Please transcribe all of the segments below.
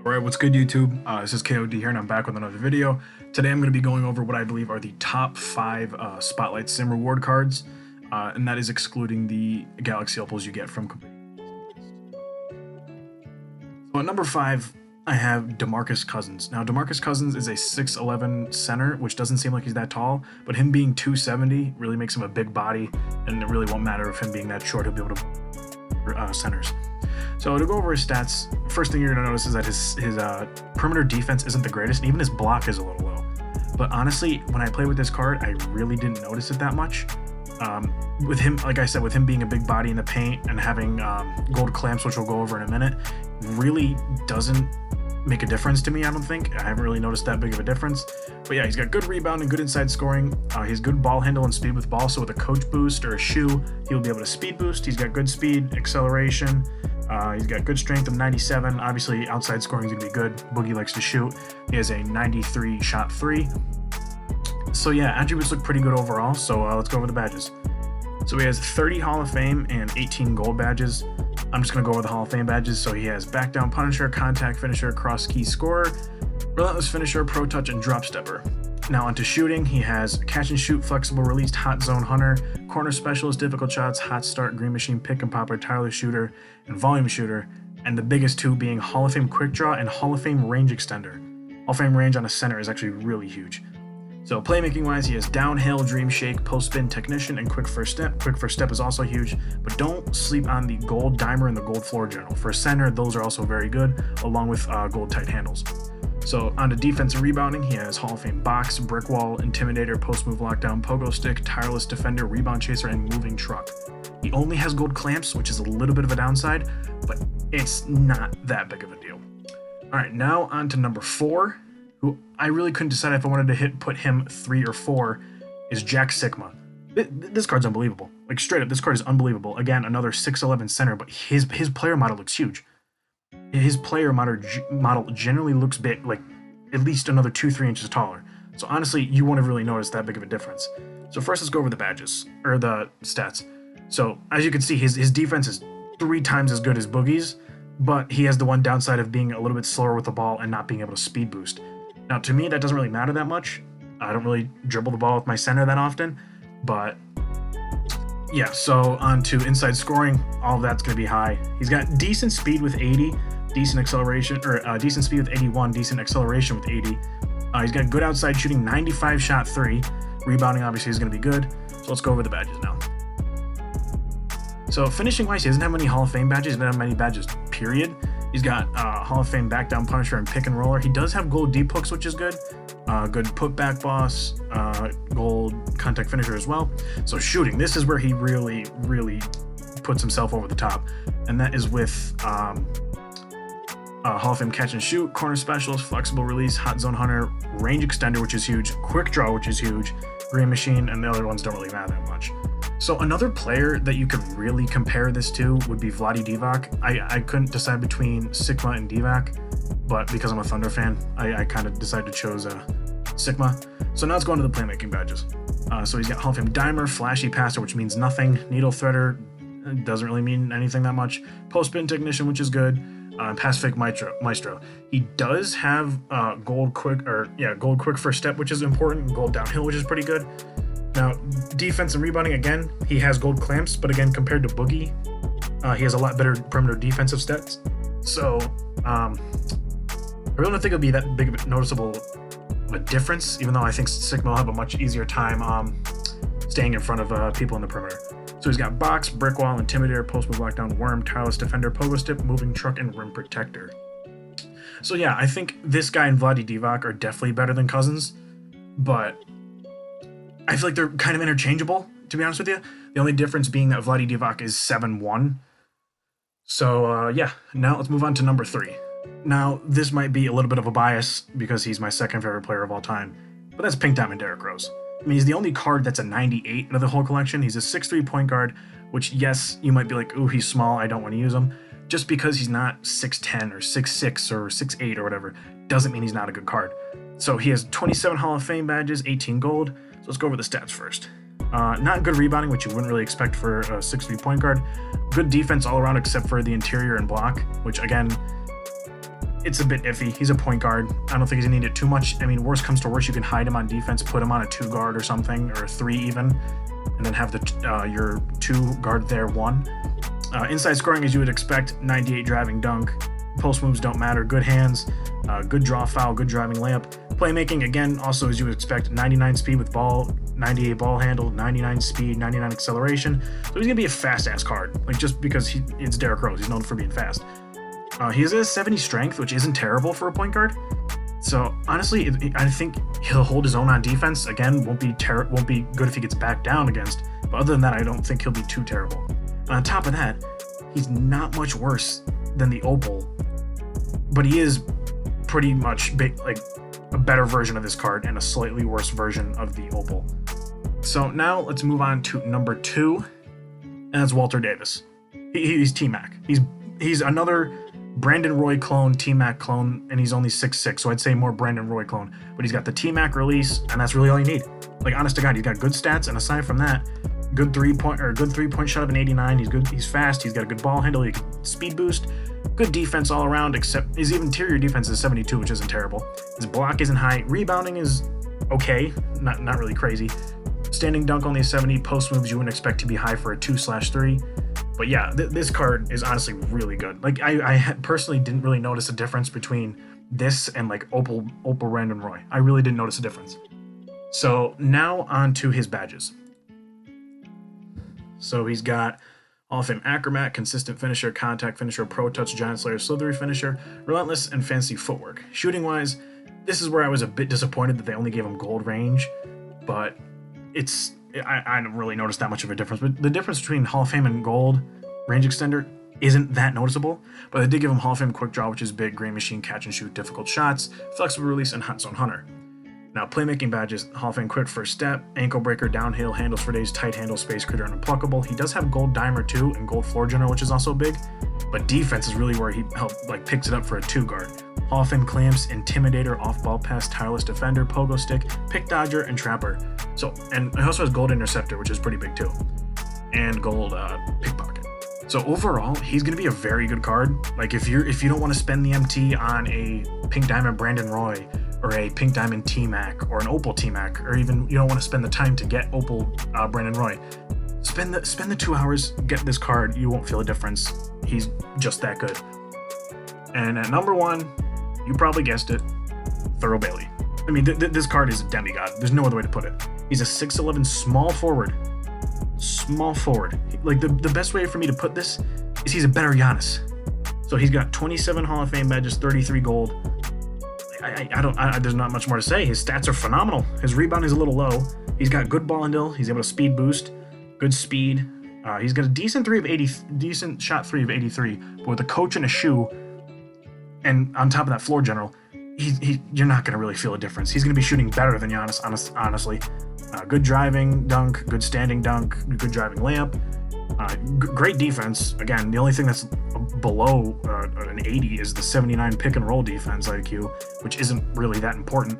Alright, what's good YouTube? This is KOD here and I'm back with another video. Today I'm going to be going over what I believe are the top 5 Spotlight Sim reward cards, and that is excluding the Galaxy Opals you get from completing. So at number 5, I have DeMarcus Cousins. Now DeMarcus Cousins is a 6'11 center, which doesn't seem like he's that tall, but him being 270 really makes him a big body, and it really won't matter if him being that short, he'll be able to centers. So to go over his stats, first thing you're going to notice is that his perimeter defense isn't the greatest, and even his block is a little low. But honestly, when I played with this card, I really didn't notice it that much. With him, like I said, with him being a big body in the paint and having gold clamps, which we'll go over in a minute, really doesn't make a difference to me, I don't think. I haven't really noticed that big of a difference. But yeah, he's got good rebound and good inside scoring. He's good ball handle and speed with ball, so with a coach boost or a shoe, he'll be able to speed boost. He's got good speed, acceleration. He's got good strength of 97. Obviously, outside scoring is going to be good. Boogie likes to shoot. He has a 93 shot 3. So yeah, attributes look pretty good overall. So let's go over the badges. So he has 30 Hall of Fame and 18 gold badges. I'm just going to go over the Hall of Fame badges. So he has back down punisher, contact finisher, cross key scorer, relentless finisher, pro touch, and drop stepper. Now onto shooting, he has catch and shoot, flexible release, hot zone hunter, corner specialist, difficult shots, hot start, green machine, pick and popper, tireless shooter, and volume shooter. And the biggest two being Hall of Fame quick draw and Hall of Fame range extender. Hall of Fame range on a center is actually really huge. So playmaking wise, he has downhill, dream shake, post spin, technician, and quick first step. Quick first step is also huge, but don't sleep on the gold dimer and the gold floor general. For center, those are also very good, along with gold tight handles. So on to defense and rebounding, he has Hall of Fame box, brick wall, intimidator, post move lockdown, pogo stick, tireless defender, rebound chaser, and moving truck. He only has gold clamps, which is a little bit of a downside, but it's not that big of a deal. All right, now on to number 4, who I really couldn't decide if I wanted to put him 3 or 4, is Jack Sikma. This card's unbelievable. Like straight up, this card is unbelievable. Again, another 6'11 center, but his player model looks huge. His player model generally looks big, like at least another 2-3 inches taller. So honestly, you won't have really noticed that big of a difference. So first, let's go over the badges, or the stats. So as you can see, his defense is 3 times as good as Boogie's, but he has the one downside of being a little bit slower with the ball and not being able to speed boost. Now, to me, that doesn't really matter that much. I don't really dribble the ball with my center that often, but yeah, so on to inside scoring, all of that's going to be high. He's got decent speed with 80, decent acceleration, or decent speed with 81, decent acceleration with 80. He's got good outside shooting, 95 shot 3. Rebounding obviously is going to be good. So let's go over the badges now. So finishing wise, he doesn't have many Hall of Fame badges. He doesn't have many badges, period. He's got Hall of Fame back down punisher and pick and roller. He does have gold deep hooks, which is good. Good putback boss, gold contact finisher as well. So shooting, this is where he really puts himself over the top, and that is with Hall of Fame catch and shoot, corner specialist, flexible release, hot zone hunter, range extender, which is huge, quick draw, which is huge, green machine, and the other ones don't really matter that much. So another player that you could really compare this to would be Vlade Divac. I couldn't decide between Sikma and Divac, but because I'm a Thunder fan, I kind of decided to choose Sikma. So now let's go into the playmaking badges. So he's got Hall of Fame dimer, flashy passer, which means nothing, needle threader, doesn't really mean anything that much, post spin technician, which is good, pass fake maestro. He does have gold quick first step, which is important, gold downhill, which is pretty good. Now, defense and rebounding, again, he has gold clamps, but again, compared to Boogie, he has a lot better perimeter defensive stats. So, I really don't think it'll be that big of a noticeable of a difference, even though I think Sikma will have a much easier time staying in front of people in the perimeter. So he's got box, brick wall, intimidator, post move lockdown, worm, tireless defender, pogo step, moving truck, and rim protector. So yeah, I think this guy and Vlade Divac are definitely better than Cousins, but I feel like they're kind of interchangeable, to be honest with you. The only difference being that Vlade Divac is 7'1". So yeah, now let's move on to number 3. Now, this might be a little bit of a bias because he's my second favorite player of all time, but that's Pink Diamond Derrick Rose. I mean, he's the only card that's a 98 out of the whole collection. He's a 6'3" point guard, which, yes, you might be like, ooh, he's small, I don't want to use him. Just because he's not 6'10", or 6'6", or 6'8", or whatever, doesn't mean he's not a good card. So he has 27 Hall of Fame badges, 18 gold. So let's go over the stats first. Not good rebounding, which you wouldn't really expect for a 6'3" point guard. Good defense all around except for the interior and block, which again, it's a bit iffy. He's a point guard. I don't think he's gonna need it too much. I mean, worst comes to worst, you can hide him on defense, put him on a 2 guard or something, or a 3 even, and then have your 2 guard there 1. Inside scoring, as you would expect, 98 driving dunk. Post moves don't matter. Good hands, good draw foul, good driving layup. Playmaking, again, also as you would expect, 99 speed with ball, 98 ball handle, 99 speed, 99 acceleration. So he's gonna be a fast-ass card, like just because it's Derrick Rose. He's known for being fast. He has a 70 strength, which isn't terrible for a point guard. So honestly, I think he'll hold his own on defense. Again, won't be good if he gets backed down against. But other than that, I don't think he'll be too terrible. And on top of that, he's not much worse than the Opal, but he is pretty much like a better version of this card and a slightly worse version of the Opal. So now let's move on to number 2, and that's Walter Davis. He's T-Mac. He's another Brandon Roy clone, T-Mac clone, and he's only 6'6", so I'd say more Brandon Roy clone. But he's got the T-Mac release, and that's really all you need. Like, honest to God, he's got good stats, and aside from that, good three-point shot of an 89. He's good. He's fast. He's got a good ball handle. He can speed boost. Good defense all around, except his interior defense is 72, which isn't terrible. His block isn't high. Rebounding is okay, not really crazy. Standing dunk only a 70. Post moves you wouldn't expect to be high for a 2/3. But yeah, this card is honestly really good. Like I personally didn't really notice a difference between this and like Opal Brandon Roy. I really didn't notice a difference. So now on to his badges. So he's got Hall of Fame Acrobat, Consistent Finisher, Contact Finisher, Pro Touch, Giant Slayer, Slithery Finisher, Relentless, and Fancy Footwork. Shooting wise, this is where I was a bit disappointed that they only gave him gold range, but I don't really notice that much of a difference. But the difference between Hall of Fame and gold range extender isn't that noticeable, but they did give him Hall of Fame Quick Draw, which is big, Green Machine, Catch and Shoot, Difficult Shots, Flexible Release, and Hot Zone Hunter. Now, playmaking badges, Hall of Fame Quick First Step, Ankle Breaker, Downhill, Handles for Days, Tight Handle, Space Creator, and Unpluckable. He does have Gold Dimer too, and Gold Floor General, which is also big, but defense is really where he picks it up for a 2 guard. Hall of Fame Clamps, Intimidator, Off-Ball Pass, Tireless Defender, Pogo Stick, Pick Dodger, and Trapper. So, and he also has Gold Interceptor, which is pretty big too, and Gold Pickpocket. So overall, he's going to be a very good card. Like if you don't want to spend the MT on a Pink Diamond Brandon Roy, or a Pink Diamond T-Mac, or an Opal T-Mac, or even you don't want to spend the time to get Opal Brandon Roy, spend the 2 hours, get this card. You won't feel a difference. He's just that good. And at number 1, you probably guessed it, Thurl Bailey. I mean, this card is a demigod. There's no other way to put it. He's a 6'11" small forward. Small forward. Like the best way for me to put this is he's a better Giannis. So he's got 27 Hall of Fame badges, 33 gold. There's not much more to say. His stats are phenomenal. His rebound is a little low. He's got good ball handle. He's able to speed boost, good speed. He's got a decent shot 3 of 83, but with a coach and a shoe, and on top of that floor general, you're not going to really feel a difference. He's going to be shooting better than Giannis, honestly. Good driving dunk, good standing dunk, good driving layup. Great defense. Again, the only thing that's below an 80 is the 79 pick and roll defense IQ, which isn't really that important.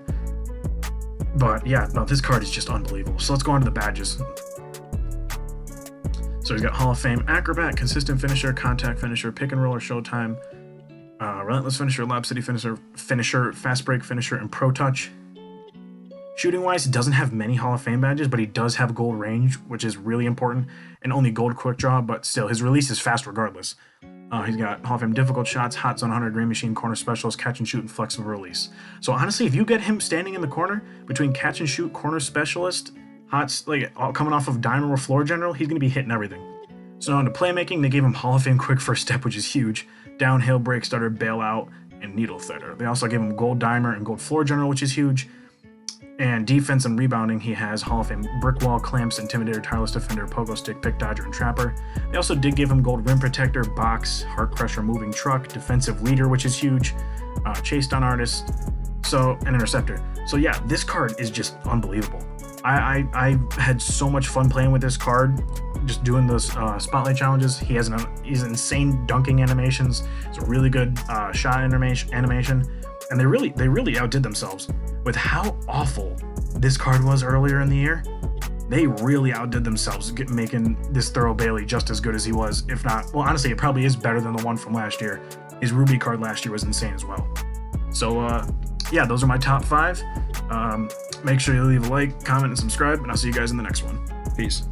But yeah, no, this card is just unbelievable. So let's go on to the badges. So he's got Hall of Fame Acrobat, Consistent Finisher, Contact Finisher, Pick and Roller, Showtime, Relentless Finisher, Lob City Finisher, Fast Break Finisher, and Pro Touch. Shooting wise, he doesn't have many Hall of Fame badges, but he does have gold range, which is really important, and only gold quick draw, but still, his release is fast regardless. He's got Hall of Fame Difficult Shots, Hot Zone Hunter, Green Machine, Corner Specialist, Catch and Shoot, and Flexible Release. So honestly, if you get him standing in the corner between Catch and Shoot, Corner Specialist, coming off of Diamond or Floor General, he's going to be hitting everything. So on to playmaking, they gave him Hall of Fame Quick First Step, which is huge, Downhill, Break Starter, Bailout, and Needle Threader. They also gave him Gold Dimer and Gold Floor General, which is huge. And defense and rebounding, he has Hall of Fame Brick Wall, Clamps, Intimidator, Tireless Defender, Pogo Stick, Pick Dodger, and Trapper. They also did give him Gold Rim Protector, Box, Heart Crusher, Moving Truck, Defensive Leader, which is huge, Chase Down Artist, and Interceptor. So yeah, this card is just unbelievable. I had so much fun playing with this card, just doing those spotlight challenges. He's insane dunking animations. It's a really good shot animation, and they really outdid themselves with how awful this card was earlier in the year. They really outdid themselves, making this Thurl Bailey just as good as he was, if not. Well, honestly, it probably is better than the one from last year. His Ruby card last year was insane as well. So, yeah, those are my top 5. Make sure you leave a like, comment, and subscribe, and I'll see you guys in the next one. Peace.